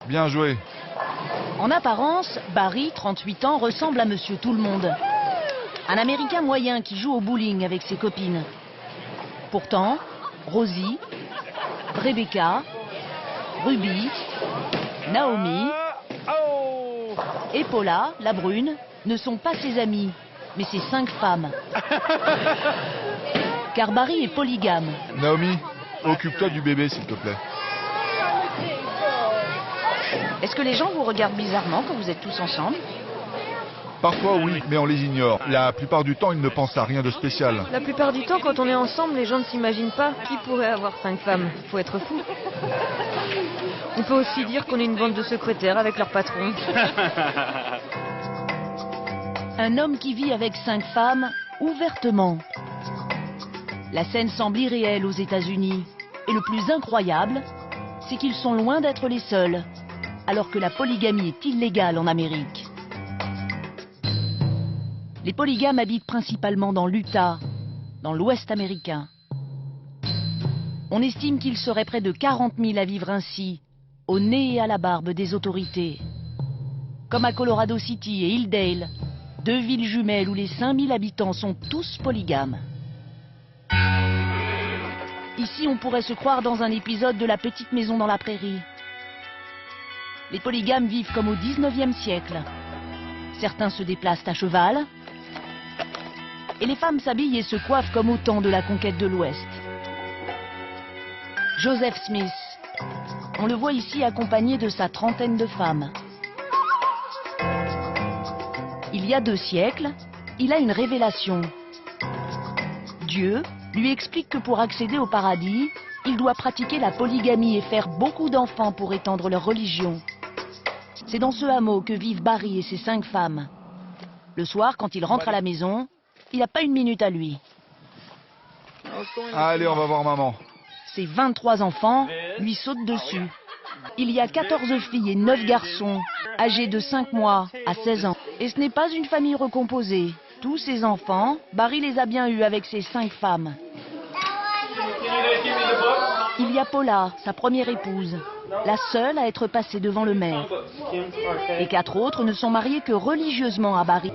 Bien joué. En apparence, Barry, 38 ans, ressemble à Monsieur Tout-le-Monde. Un Américain moyen qui joue au bowling avec ses copines. Pourtant, Rosie, Rebecca, Ruby, Naomi et Paula, la brune, ne sont pas ses amies, mais ses 5 femmes. Car Barry est polygame. Naomi, occupe-toi du bébé, s'il te plaît. Est-ce que les gens vous regardent bizarrement quand vous êtes tous ensemble? Parfois, oui, mais on les ignore. La plupart du temps, ils ne pensent à rien de spécial. La plupart du temps, quand on est ensemble, les gens ne s'imaginent pas qui pourrait avoir 5 femmes. Faut être fou. On peut aussi dire qu'on est une bande de secrétaires avec leur patron. Un homme qui vit avec 5 femmes, ouvertement. La scène semble irréelle aux États-Unis. Et le plus incroyable, c'est qu'ils sont loin d'être les seuls, alors que la polygamie est illégale en Amérique. Les polygames habitent principalement dans l'Utah, dans l'Ouest américain. On estime qu'il serait près de 40 000 à vivre ainsi, au nez et à la barbe des autorités. Comme à Colorado City et Hildale, 2 villes jumelles où les 5 000 habitants sont tous polygames. Ici, on pourrait se croire dans un épisode de La Petite Maison dans la Prairie. Les polygames vivent comme au 19e siècle. Certains se déplacent à cheval, et les femmes s'habillent et se coiffent comme au temps de la conquête de l'Ouest. Joseph Smith, on le voit ici accompagné de sa 30aine de femmes. Il y a 2 siècles, il a une révélation. Dieu lui explique que pour accéder au paradis, il doit pratiquer la polygamie et faire beaucoup d'enfants pour étendre leur religion. C'est dans ce hameau que vivent Barry et ses 5 femmes. Le soir, quand il rentre à la maison, il n'a pas une minute à lui. Allez, on va voir maman. Ses 23 enfants lui sautent dessus. Il y a 14 filles et 9 garçons, âgés de 5 mois à 16 ans. Et ce n'est pas une famille recomposée. Tous ces enfants, Barry les a bien eus avec ses 5 femmes. Il y a Paula, sa première épouse, la seule à être passée devant le maire. Les 4 autres ne sont mariés que religieusement à Barry.